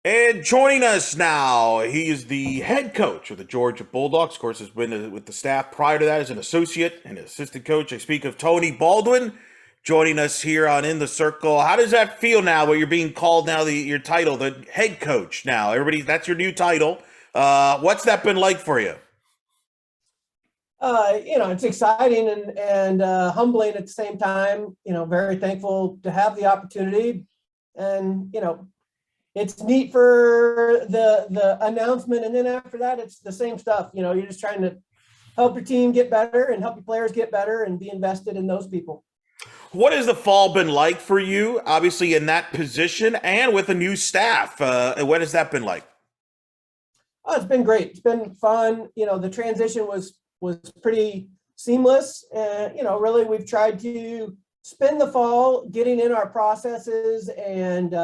And joining us now, he is the head coach of the Georgia Bulldogs. Of course, has been with the staff prior to that as an associate and assistant coach. I speak of Tony Baldwin joining us here on In the Circle. How does that feel now where you're being called now your title, the head coach now? Everybody, that's your new title. What's that been like for you? It's exciting and humbling at the same time. Very thankful to have the opportunity, and it's neat for the announcement, and then after that, it's the same stuff. You're just trying to help your team get better and help your players get better and be invested in those people. What has the fall been like for you, obviously in that position and with a new staff? What has that been like? Oh, it's been great. It's been fun. The transition was pretty seamless. And, really we've tried to spend the fall getting in our processes and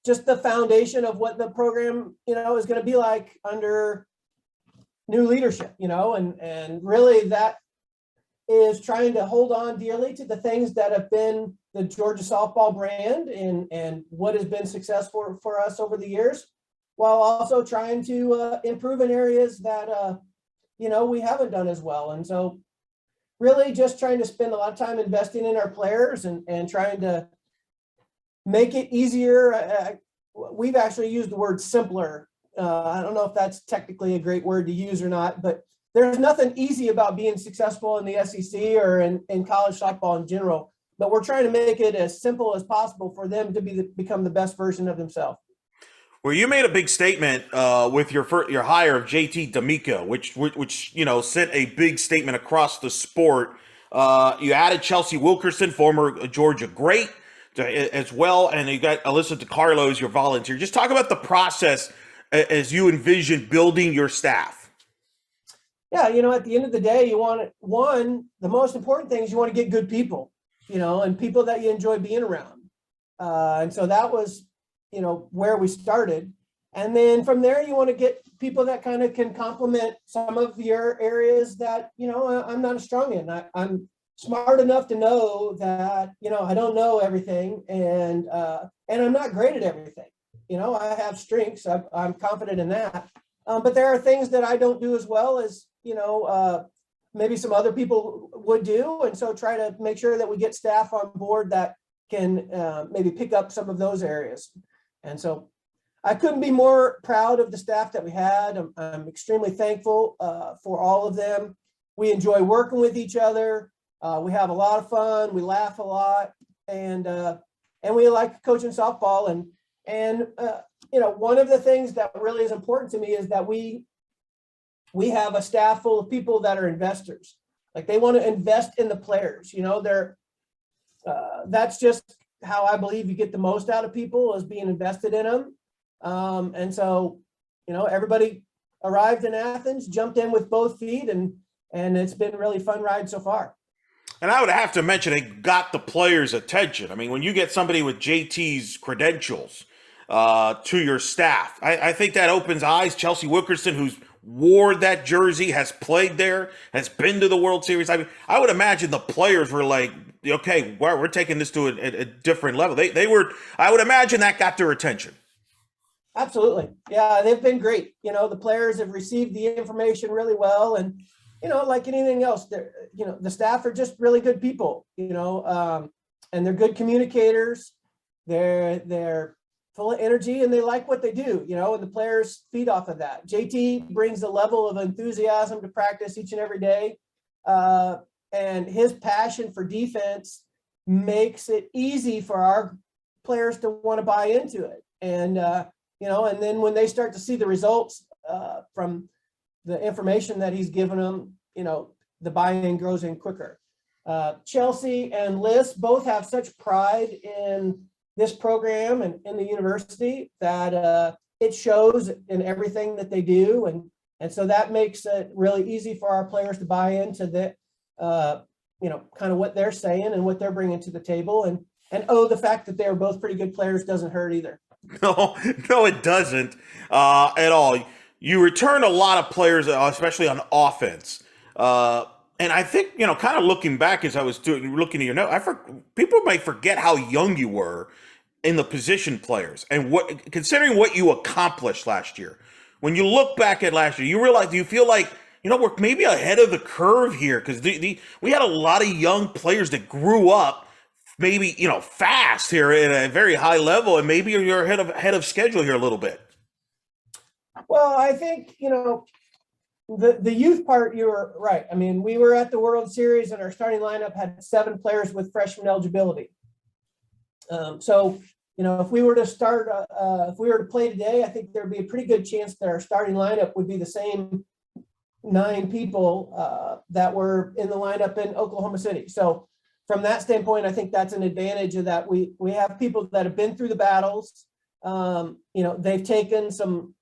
just the foundation of what the program, is going to be like under new leadership, and really that is trying to hold on dearly to the things that have been the Georgia softball brand and what has been successful for us over the years, while also trying to improve in areas that, we haven't done as well. And so really just trying to spend a lot of time investing in our players and trying to make it easier. We've actually used the word simpler. I don't know if that's technically a great word to use or not, but there's nothing easy about being successful in the SEC or in college softball in general. But we're trying to make it as simple as possible for them to become the best version of themselves. Well, you made a big statement with your hire of JT D'Amico, which sent a big statement across the sport. You added Chelsea Wilkerson, former Georgia great, as well, and you got Alyssa DiCarlo as your volunteer. Just talk about the process as you envision building your staff. Yeah, at the end of the day, you want the most important thing is you want to get good people, and people that you enjoy being around. And so that was where we started. And then from there, you want to get people that kind of can complement some of your areas that, I'm not as strong in. I'm smart enough to know that, I don't know everything and I'm not great at everything. I have strengths. I'm confident in that. But there are things that I don't do as well as, maybe some other people would do. And so try to make sure that we get staff on board that can maybe pick up some of those areas. And so I couldn't be more proud of the staff that we had. I'm extremely thankful for all of them. We enjoy working with each other. We have a lot of fun. We laugh a lot, and we like coaching softball. And one of the things that really is important to me is that we have a staff full of people that are investors. Like they want to invest in the players. That's just how I believe you get the most out of people is being invested in them. And so, everybody arrived in Athens, jumped in with both feet, and it's been a really fun ride so far. And I would have to mention it got the players' attention. I mean, when you get somebody with JT's credentials to your staff, I think that opens eyes. Chelsea Wilkerson, who's wore that jersey, has played there, has been to the World Series. I mean, I would imagine the players were like, okay, we're taking this to a different level. They were, I would imagine that got their attention. Absolutely. Yeah, they've been great. The players have received the information really well. And, like anything else, the staff are just really good people, and they're good communicators. They're full of energy and they like what they do, and the players feed off of that. JT brings a level of enthusiasm to practice each and every day. And his passion for defense makes it easy for our players to want to buy into it. And, and then when they start to see the results from the information that he's given them, the buy-in grows in quicker. Chelsea and Liz both have such pride in this program and in the university that it shows in everything that they do. And so that makes it really easy for our players to buy into the, kind of what they're saying and what they're bringing to the table. And the fact that they're both pretty good players doesn't hurt either. No, it doesn't at all. You return a lot of players, especially on offense. And I think, kind of looking back as I was looking at your note, people might forget how young you were in the position players and what, considering what you accomplished last year, when you look back at last year, you realize, do you feel like, we're maybe ahead of the curve here? Because we had a lot of young players that grew up maybe, fast here at a very high level, and maybe you're ahead of schedule here a little bit. Well, I think, the youth part, you were right. I mean, we were at the World Series and our starting lineup had 7 players with freshman eligibility. So, if we were to start, if we were to play today, I think there'd be a pretty good chance that our starting lineup would be the same 9 people that were in the lineup in Oklahoma City. So from that standpoint, I think that's an advantage of that. We have people that have been through the battles. They've taken some,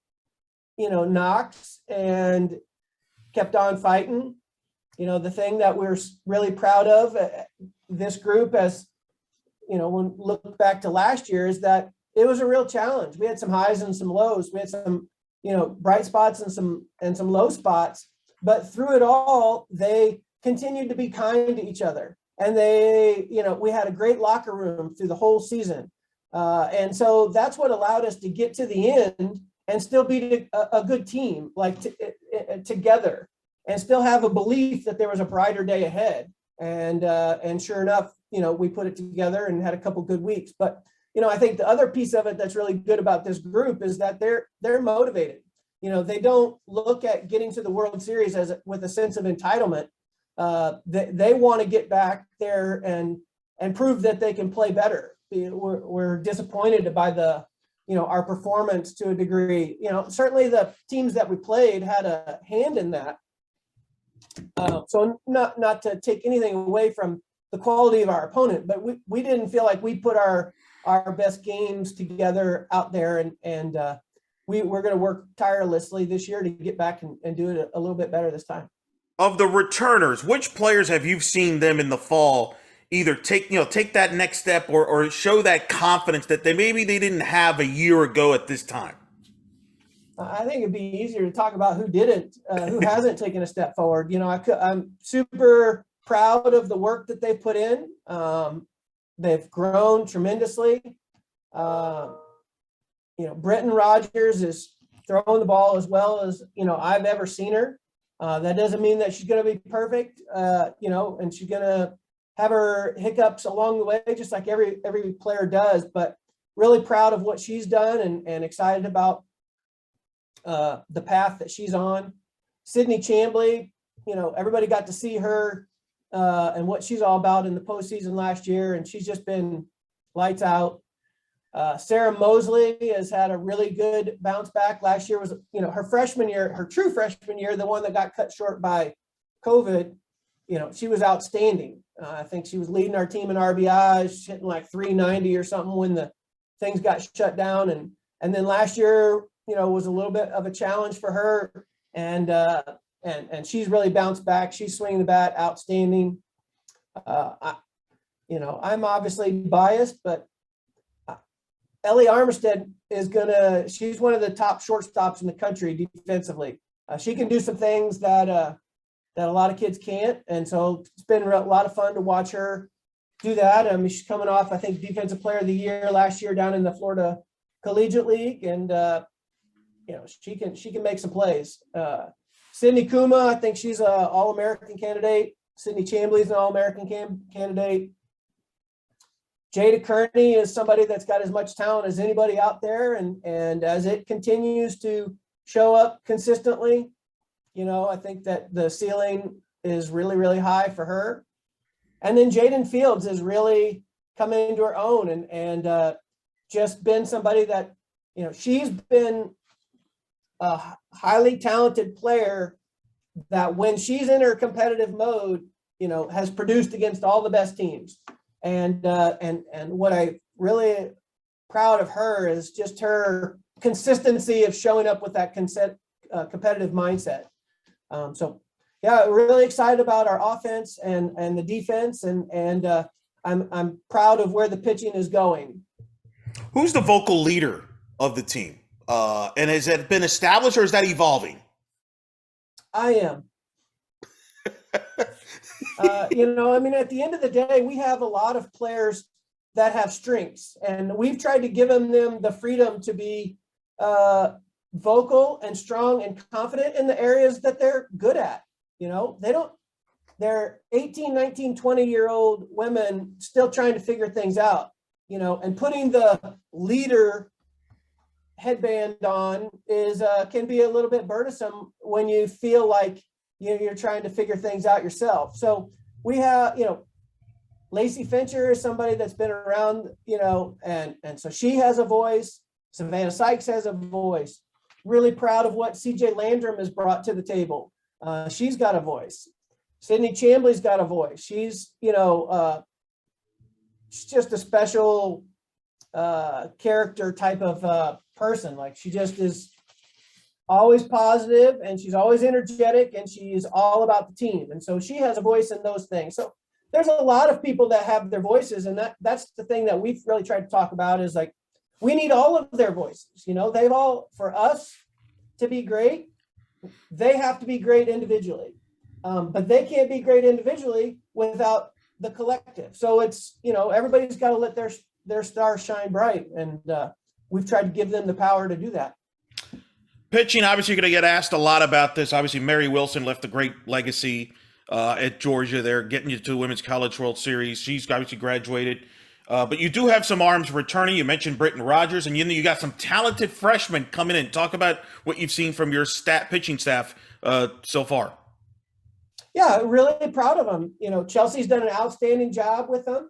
knocks and kept on fighting. The thing that we're really proud of, this group, as when look back to last year, is that it was a real challenge. We had some highs and some lows. We had some, bright spots and some low spots, but through it all, they continued to be kind to each other. And they, we had a great locker room through the whole season. And so that's what allowed us to get to the end and still be a good team, like together, and still have a belief that there was a brighter day ahead. And sure enough, we put it together and had a couple good weeks. But, I think the other piece of it that's really good about this group is that they're motivated. They don't look at getting to the World Series with a sense of entitlement. They want to get back there and prove that they can play better. We're disappointed by our performance to a degree. Certainly the teams that we played had a hand in that. So not to take anything away from the quality of our opponent, but we didn't feel like we put our best games together out there, and we're going to work tirelessly this year to get back and do it a little bit better this time. Of the returners, which players have you seen them in the fall either take that next step or show that confidence that they didn't have a year ago at this time? I think it'd be easier to talk about who hasn't taken a step forward. I'm super proud of the work that they've put in. They've grown tremendously. Brittney Rogers is throwing the ball as well as, I've ever seen her. That doesn't mean that she's going to be perfect, and she's going to have her hiccups along the way, just like every player does, but really proud of what she's done and excited about the path that she's on. Sydney Chambly, everybody got to see her and what she's all about in the postseason last year, and she's just been lights out. Sarah Mosley has had a really good bounce back. Last year was, her freshman year, her true freshman year, the one that got cut short by COVID. She was outstanding. I think she was leading our team in RBIs, hitting like 390 or something when the things got shut down. And then last year, was a little bit of a challenge for her, and she's really bounced back. She's swinging the bat outstanding. I'm obviously biased, but Ellie Armistead she's one of the top shortstops in the country defensively. She can do some things that a lot of kids can't. And so it's been a lot of fun to watch her do that. I mean, she's coming off, I think, Defensive Player of the Year last year down in the Florida Collegiate League. And, she can make some plays. Sydney Kuma, I think she's an All-American candidate. Sydney Chambly is an All-American candidate. Jada Kearney is somebody that's got as much talent as anybody out there. And as it continues to show up consistently, I think that the ceiling is really, really high for her. And then Jaden Fields has really come into her own and just been somebody that, she's been a highly talented player that when she's in her competitive mode, has produced against all the best teams. And what I really proud of her is just her consistency of showing up with that competitive mindset. So yeah, really excited about our offense and the defense, and I'm proud of where the pitching is going. Who's the vocal leader of the team? And has it been established or is that evolving? I am. At the end of the day, we have a lot of players that have strengths, and we've tried to give them the freedom to be vocal and strong and confident in the areas that they're good at. They're 18, 19, 20-year-old women still trying to figure things out, and putting the leader headband on can be a little bit burdensome when you feel like you're trying to figure things out yourself. So we have, Lacey Fincher is somebody that's been around, and so she has a voice. Savannah Sykes has a voice. Really proud of what CJ Landrum has brought to the table. She's got a voice. Sydney Chambly's got a voice. She's just a special character type of person. Like, she just is always positive, and she's always energetic, and she's all about the team. And so she has a voice in those things. So there's a lot of people that have their voices, and that's the thing that we've really tried to talk about is, like, we need all of their voices. They've all, for us to be great, they have to be great individually. But they can't be great individually without the collective. So it's, everybody's got to let their stars shine bright. And we've tried to give them the power to do that. Pitching, obviously, you're going to get asked a lot about this. Obviously, Mary Wilson left a great legacy at Georgia. They're getting you to the Women's College World Series. She's obviously graduated. But you do have some arms returning. You mentioned Brittney Rogers, and you got some talented freshmen coming in. Talk about what you've seen from your pitching staff so far. Yeah, really proud of them. Chelsea's done an outstanding job with them.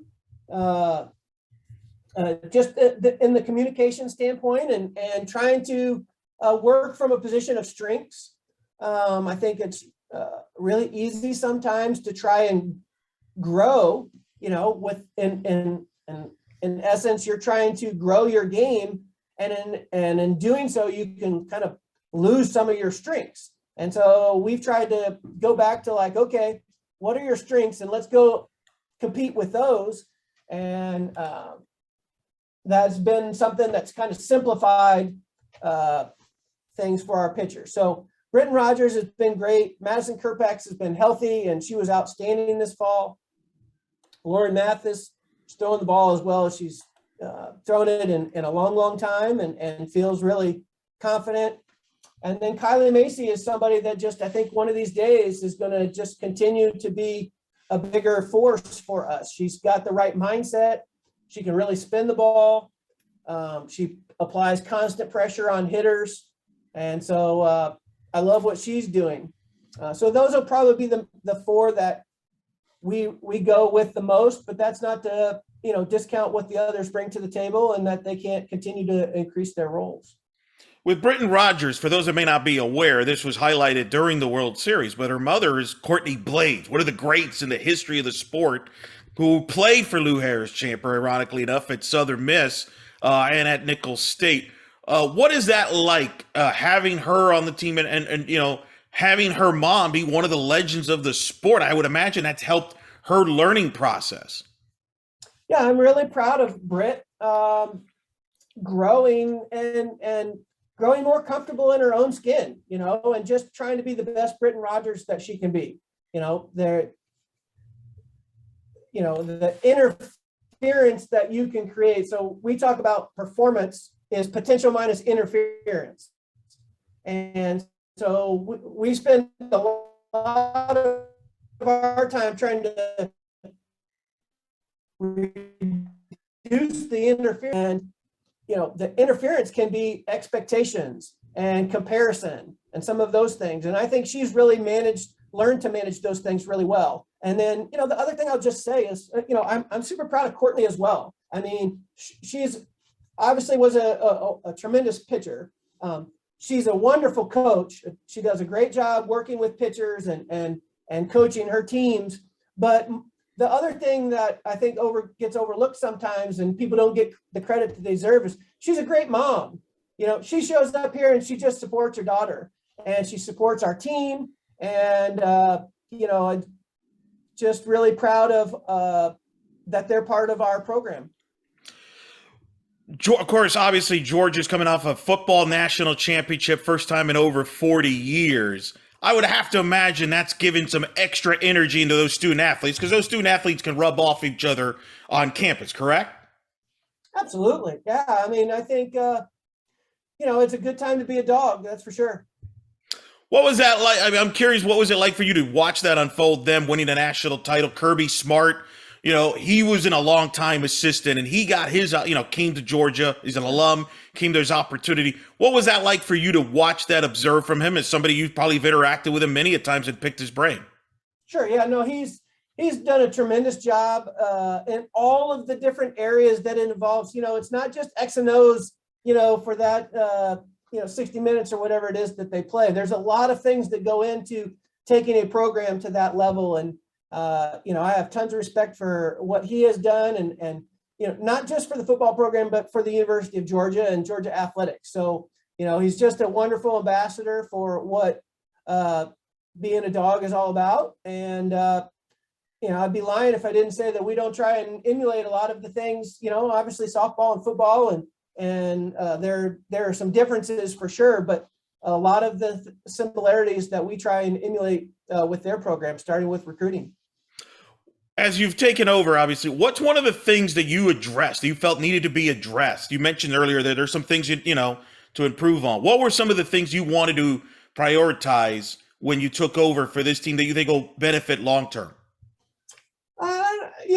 Just in the communication standpoint and trying to work from a position of strengths. I think it's really easy sometimes to try and grow, in essence, you're trying to grow your game, and in doing so, you can kind of lose some of your strengths. And so we've tried to go back to, like, okay, what are your strengths, and let's go compete with those. And that's been something that's kind of simplified things for our pitchers. So Brittney Rogers has been great. Madison Kerpax has been healthy, and she was outstanding this fall. Lauren Mathis is throwing the ball as well as she's thrown it in a long, long time, and feels really confident. And then Kylie Macy is somebody that just, I think one of these days is going to just continue to be a bigger force for us. She's got the right mindset. She can really spin the ball. She applies constant pressure on hitters. And so I love what she's doing. So those will probably be the four that we go with the most, but that's not to, discount what the others bring to the table and that they can't continue to increase their roles. With Brittney Rogers, for those that may not be aware, this was highlighted during the World Series, but her mother is Courtney Blades, one of the greats in the history of the sport, who played for Lou Harris-Champer, ironically enough, at Southern Miss and at Nicholls State. What is that like, having her on the team and having her mom be one of the legends of the sport? I would imagine that's helped her learning process. Yeah, I'm really proud of Britt growing and growing more comfortable in her own skin, and just trying to be the best Brittney Rogers that she can be. The interference that you can create. So we talk about performance is potential minus interference. And so we spend a lot of our time trying to reduce the interference. And the interference can be expectations and comparison and some of those things. And I think she's really learned to manage those things really well. And then, the other thing I'll just say is, I'm super proud of Courtney as well. I mean, she's obviously was a tremendous pitcher. She's a wonderful coach. She does a great job working with pitchers and coaching her teams. But the other thing that I think gets overlooked sometimes, and people don't get the credit that they deserve, is she's a great mom. She shows up here and she just supports her daughter, and she supports our team. And, I'm just really proud of that they're part of our program. Of course, obviously, Georgia's coming off a football national championship, first time in over 40 years. I would have to imagine that's given some extra energy into those student athletes, because those student athletes can rub off each other on campus, correct? Absolutely. Yeah. I mean, I think, it's a good time to be a dog. That's for sure. What was that like? I mean, I'm curious, what was it like for you to watch that unfold, them winning a national title? Kirby Smart, he was a long time assistant and he got his, came to Georgia. He's an alum, came to his opportunity. What was that like for you to watch that, observe from him as somebody you've probably interacted with him many a times and picked his brain? Sure. Yeah. No, he's done a tremendous job in all of the different areas that it involves. It's not just X and O's, for that, 60 minutes or whatever it is that they play. There's a lot of things that go into taking a program to that level. And, I have tons of respect for what he has done and, not just for the football program, but for the University of Georgia and Georgia athletics. So, he's just a wonderful ambassador for what being a dog is all about. And, I'd be lying if I didn't say that we don't try and emulate a lot of the things, obviously softball and football and there are some differences for sure, but a lot of the similarities that we try and emulate with their program, starting with recruiting. As you've taken over, obviously, what's one of the things that you addressed, that you felt needed to be addressed? You mentioned earlier that there's some things, to improve on. What were some of the things you wanted to prioritize when you took over for this team that you think will benefit long-term?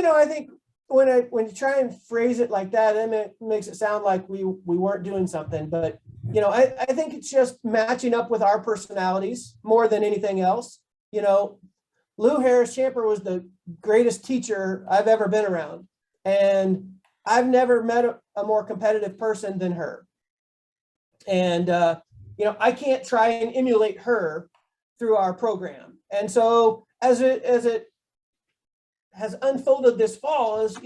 I think when you try and phrase it like that, then it makes it sound like we weren't doing something. But, I think it's just matching up with our personalities more than anything else. Lou Harris-Champer was the greatest teacher I've ever been around. And I've never met a more competitive person than her. And, I can't try and emulate her through our program. And so as it has unfolded this fall is,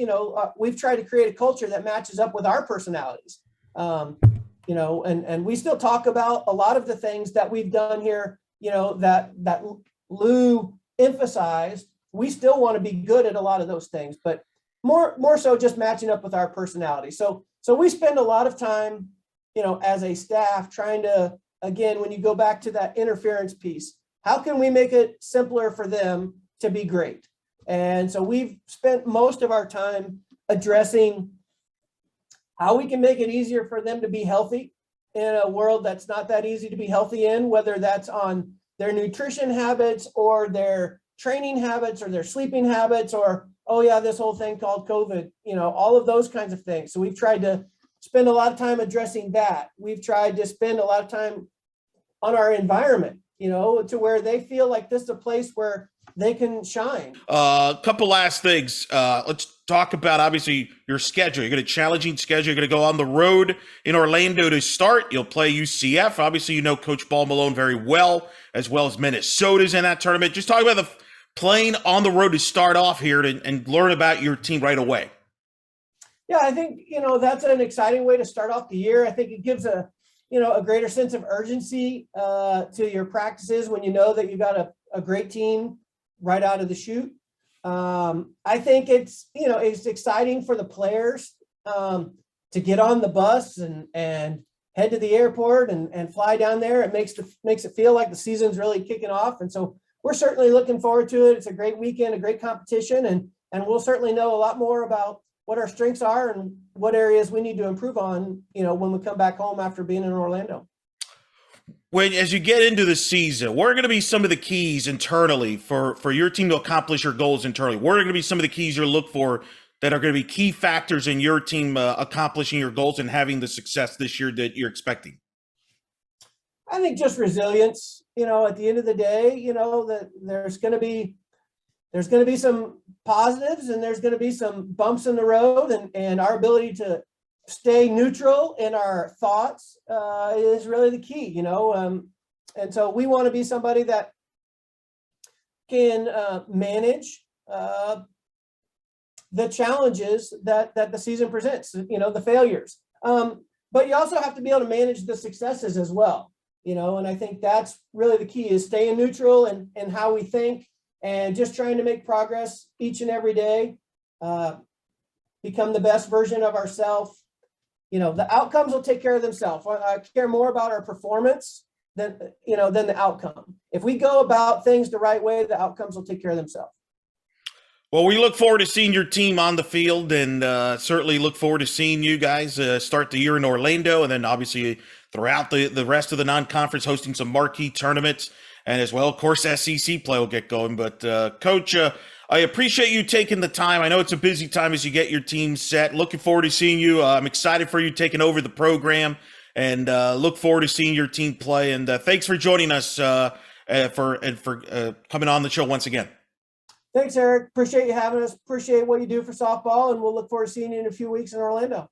we've tried to create a culture that matches up with our personalities. And we still talk about a lot of the things that we've done here, that Lou emphasized. We still want to be good at a lot of those things, but more so just matching up with our personality. So we spend a lot of time, as a staff trying to, again, when you go back to that interference piece, how can we make it simpler for them to be great? And so we've spent most of our time addressing how we can make it easier for them to be healthy in a world that's not that easy to be healthy in, whether that's on their nutrition habits or their training habits or their sleeping habits or, oh yeah, this whole thing called COVID, all of those kinds of things. So we've tried to spend a lot of time addressing that. We've tried to spend a lot of time on our environment, to where they feel like this is a place where they can shine. A couple last things. Let's talk about, obviously, your schedule. You got a challenging schedule. You're going to go on the road in Orlando to start. You'll play UCF. Obviously, Coach Ball Malone very well as Minnesota's in that tournament. Just talk about the playing on the road to start off here and learn about your team right away. Yeah, I think, that's an exciting way to start off the year. I think it gives a greater sense of urgency to your practices when you know that you got a great team right out of the chute. I think it's exciting for the players to get on the bus and head to the airport and fly down there. It makes it feel like the season's really kicking off. And so we're certainly looking forward to it. It's a great weekend, a great competition, and we'll certainly know a lot more about what our strengths are and what areas we need to improve on, when we come back home after being in Orlando. As you get into the season, what are going to be some of the keys internally for your team to accomplish your goals internally? What are going to be some of the keys you look for that are going to be key factors in your team accomplishing your goals and having the success this year that you're expecting? I think just resilience. At the end of the day, that there's going to be some positives and there's going to be some bumps in the road, and our ability to stay neutral in our thoughts is really the key, and so we want to be somebody that can manage the challenges that the season presents, the failures. But you also have to be able to manage the successes as well, and I think that's really the key, is staying neutral and how we think and just trying to make progress each and every day, become the best version of ourselves. The outcomes will take care of themselves. I care more about our performance than the outcome. If we go about things the right way, the outcomes will take care of themselves. Well, we look forward to seeing your team on the field, and certainly look forward to seeing you guys start the year in Orlando, and then obviously throughout the rest of the non-conference, hosting some marquee tournaments, and as well, of course, SEC play will get going. But Coach, I appreciate you taking the time. I know it's a busy time as you get your team set. Looking forward to seeing you. I'm excited for you taking over the program, and look forward to seeing your team play. And thanks for joining us for coming on the show once again. Thanks, Eric. Appreciate you having us. Appreciate what you do for softball, and we'll look forward to seeing you in a few weeks in Orlando.